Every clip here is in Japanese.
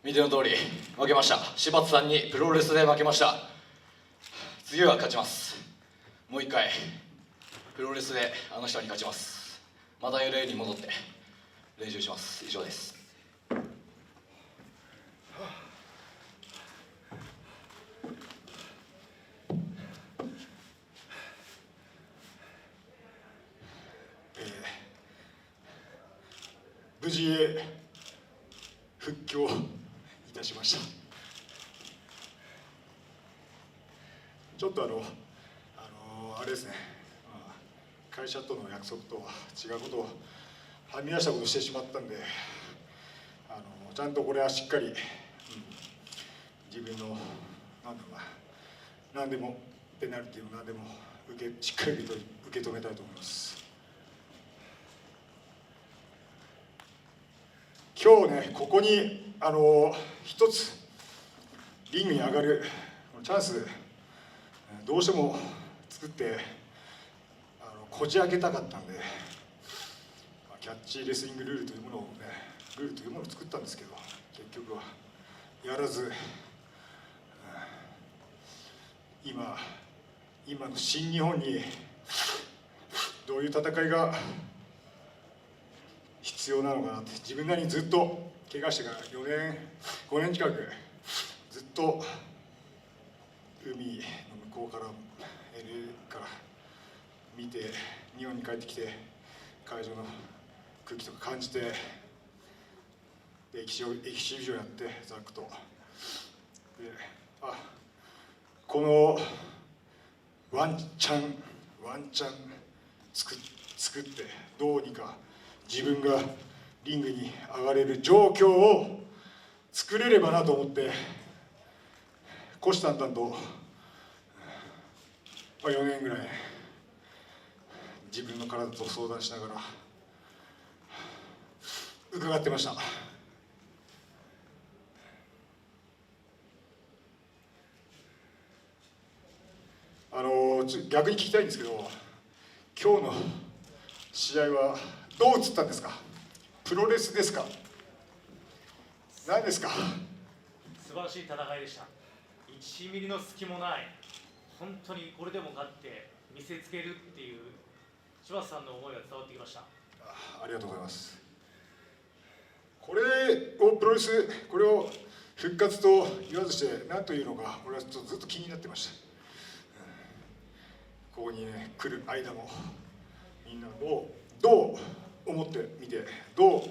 見ての通り負けました。柴田さんにプロレスで負けました。次は勝ちます。もう一回プロレスであの人に勝ちます。また LA に戻って練習します。以上です。無事復帰をいたしました。ちょっとあれですね、会社との約束とは違うことをはみ出したことをしてしまったんで、ちゃんとこれはしっかり、自分の何でもペナルティーを何でもしっかり受け止めたいと思います。今日ね、ここに一つリングに上がるチャンスどうしても作ってこじ開けたかったんで、キャッチレスリングルールというものを作ったんですけど、結局はやらず、今の新日本にどういう戦いが必要なのかなって、自分なりにずっと怪我してから5年近くずっと海の向こうから LA から見て、日本に帰ってきて会場の空気とか感じて、エキシビジョンやってザックとで、このワンチャン作ってどうにか自分がリングに上がれる状況を作れればなと思って、虎視眈々と、4年ぐらい自分の体と相談しながら伺ってました。逆に聞きたいんですけど、今日の試合はどう映ったんですか？プロレスですか？何ですか？素晴らしい戦いでした。1ミリの隙もない、本当にこれでも勝って見せつけるっていう柴田さんの思いが伝わってきました。ありがとうございます。これを復活と言わずして何というのか、俺はずっと気になってました。ここにね来る間もみんなどう思って見て、どう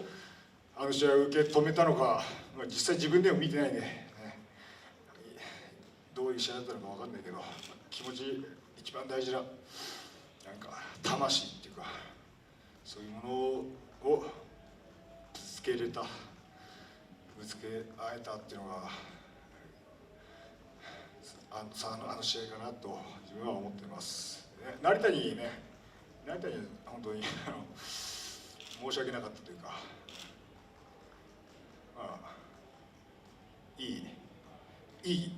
あの試合を受け止めたのか、実際自分でも見てないんで、どういう試合だったのか分かんないけど、気持ち一番大事な魂っていうか、そういうものをぶつけ合えたっていうのがあの試合かなと自分は思っています。成田に本当に申し訳なかったというか、いい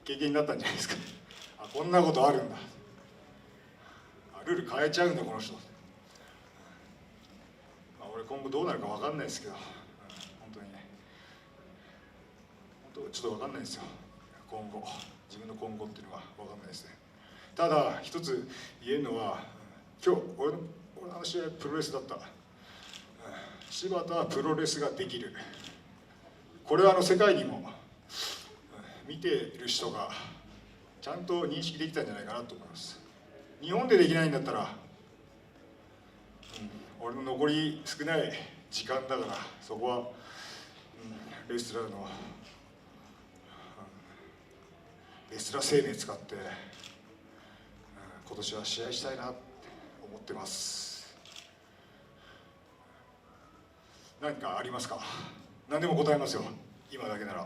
経験になったんじゃないですか。こんなことあるんだ、ルール変えちゃうんだこの人。俺今後どうなるか分かんないですけど、本当ちょっと分かんないですよ。自分の今後っていうのは分かんないですね。ただ一つ言えるのは、今日俺のあの試合プロレスだった。柴田はプロレスができる。これは世界にも見ている人がちゃんと認識できたんじゃないかなと思います。日本でできないんだったら、俺の残り少ない時間だから、そこは、レスラー生命使って、今年は試合したいなって思ってます。何かありますか？何でも答えますよ、今だけなら。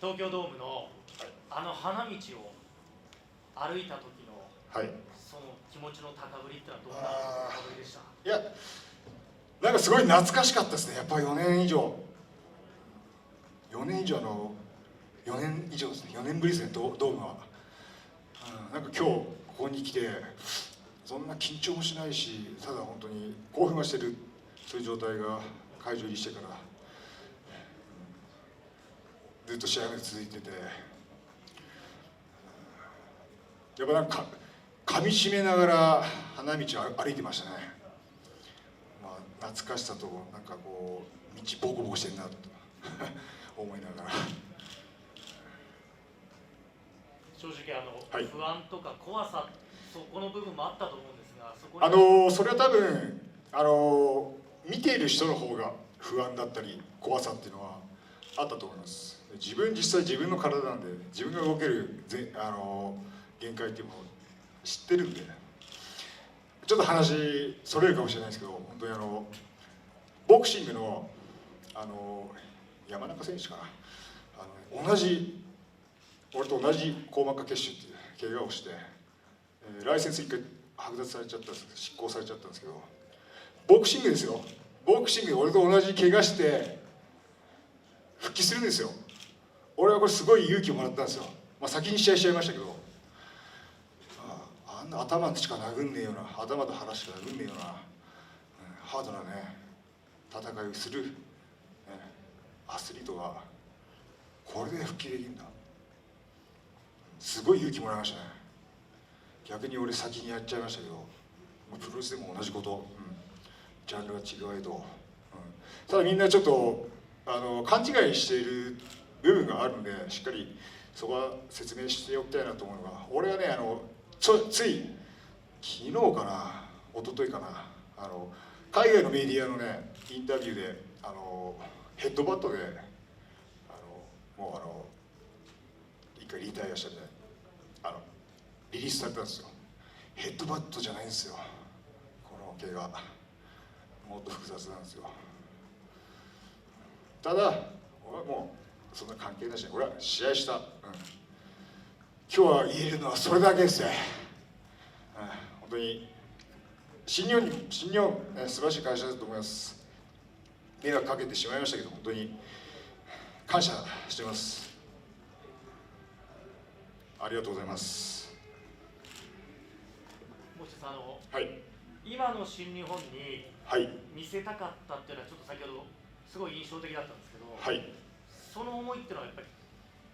東京ドームのあの花道を歩いた時の、その気持ちの高ぶりってのはどんな高ぶりでした？いや、すごい懐かしかったですね。やっぱり4年以上ですね。4年ぶりですね、ドームは。今日ここに来てそんな緊張もしないし、ただ本当に興奮はしてる、そういう状態が会場入りしてからずっと試合まで続いてて、やっぱなんか噛みしめながら花道を歩いてましたね。まあ、懐かしさとなんかこう道ボコボコしてんなと思いながら。正直はい、不安とか怖さ、そこの部分もあったと思うんですが、そこにそれは多分見ている人の方が不安だったり怖さっていうのはあったと思います。実際自分の体なんで、自分が動ける限界っていうのを知ってるんで、ちょっと話それるかもしれないですけど、本当にボクシングの山中選手かな、俺と同じ硬膜下血腫っていう怪我をして、ライセンス1回剥奪されちゃったんですけど、執行されちゃったんですけど、ボクシングですよ、ボクシングで俺と同じ怪我して復帰するんですよ。俺はこれすごい勇気をもらったんですよ。まあ、先に試合しちゃいましたけど、あんな頭しか殴んねえような、頭と腹しか殴んねえような、ハードなね戦いをする、アスリートがこれで復帰できるんだ、すごい勇気もらいましたね。逆に俺先にやっちゃいましたけど、プロレスでも同じこと、ジャンルが違えど、ただみんなちょっと勘違いしている部分があるので、しっかりそこは説明しておきたいなと思うのが、俺はねつい昨日かな一昨日かな、海外のメディアのねインタビューでヘッドバットでもう一回リタイアしたんでリリースされたんですよ。ヘッドバットじゃないんですよ、この怪我もっと複雑なんですよ。ただ俺はもうそんな関係なしに俺は試合した、今日は言えるのはそれだけですね。本当に新日本、素晴らしい会社だと思います。迷惑かけてしまいましたけど、本当に感謝してます。ありがとうございます。もう一つはい、今の新日本にはい、見せたかったっていうのはちょっと先ほどすごい印象的だったんですけど、はい、その思いっていうのはやっぱり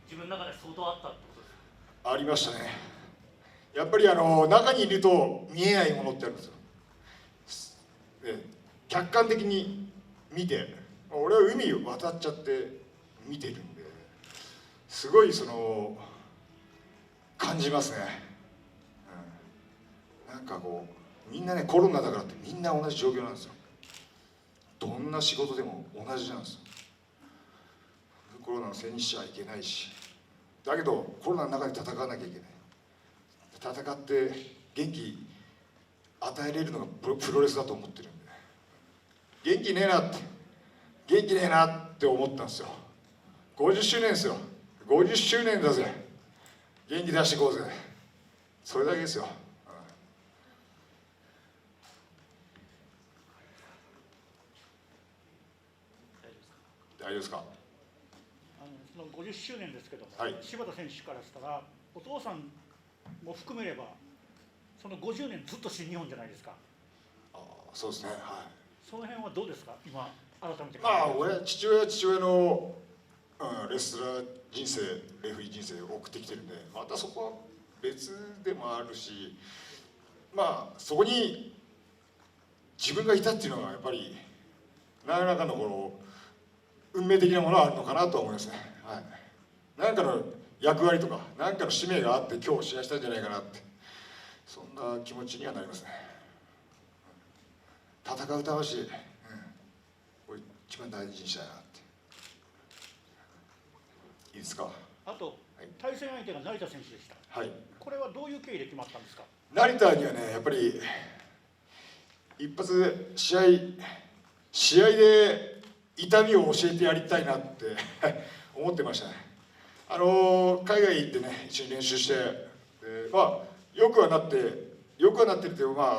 自分の中で相当あったってことですか？ありましたね。やっぱり中にいると見えないものってあるんですよ。客観的に見て、俺は海を渡っちゃって見てるんで、すごい感じますね。なんかこうみんなね、コロナだからってみんな同じ状況なんですよ。どんな仕事でも同じなんですよ。コロナのせいにしちゃいけないし、だけどコロナの中で戦わなきゃいけない。戦って元気与えれるのがプロレスだと思ってるんで、元気ねえなって思ったんですよ。50周年ですよ。50周年だぜ、元気出していこうぜ、それだけですよ。大丈夫ですか？その50周年ですけども、はい、柴田選手からしたらお父さんも含めればその50年ずっと新日本じゃないですか。そうですね、はい。その辺はどうですか、今改めて。父親は父親の、レスラー人生、レフリー人生を送ってきてるんで、またそこは別でもあるし、そこに自分がいたっていうのはやっぱり何らかの運命的なものはあるのかなと思いますね。はい、何かの役割とか何かの使命があって今日試合したんじゃないかなって、そんな気持ちにはなりますね。戦う魂、これ一番大事にしたいなって。いいですか？あと、対戦相手が成田選手でした。はい。これはどういう経緯で決まったんですか？成田にはね、やっぱり一発試合で痛みを教えてやりたいなって思ってましたね。海外行ってね、一緒に練習して、よくはなってるって、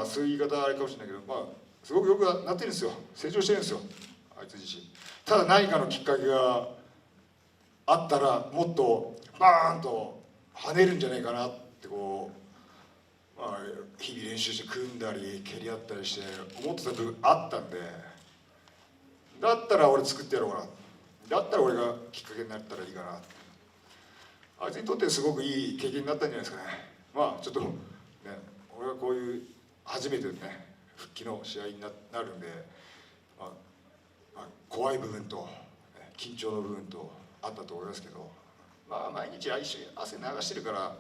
そういう言い方はあれかもしれないけど、すごくよくなってるんですよ。成長してるんですよ、あいつ自身。ただ何かのきっかけがあったらもっとバーンと跳ねるんじゃないかなって日々練習して組んだり蹴り合ったりして思ってた部分あったんで、だったら俺作ってやろうかな。だったら俺がきっかけになったらいいかな。あいつにとってすごくいい経験になったんじゃないですかね。まあちょっとね、俺はこういう初めてね復帰の試合になるんで、怖い部分と緊張の部分とあったと思いますけど、まあ毎日一緒に汗流してるから、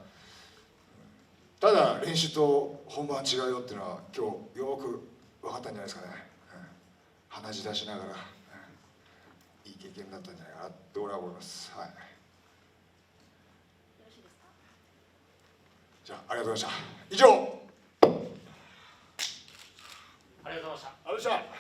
ただ練習と本番違うよっていうのは今日よく分かったんじゃないですかね。鼻血出しながら、いい経験だったんじゃないかなって俺は思います。はい。じゃあありがとうございました。以上。ありがとうございました。ありがとうございました。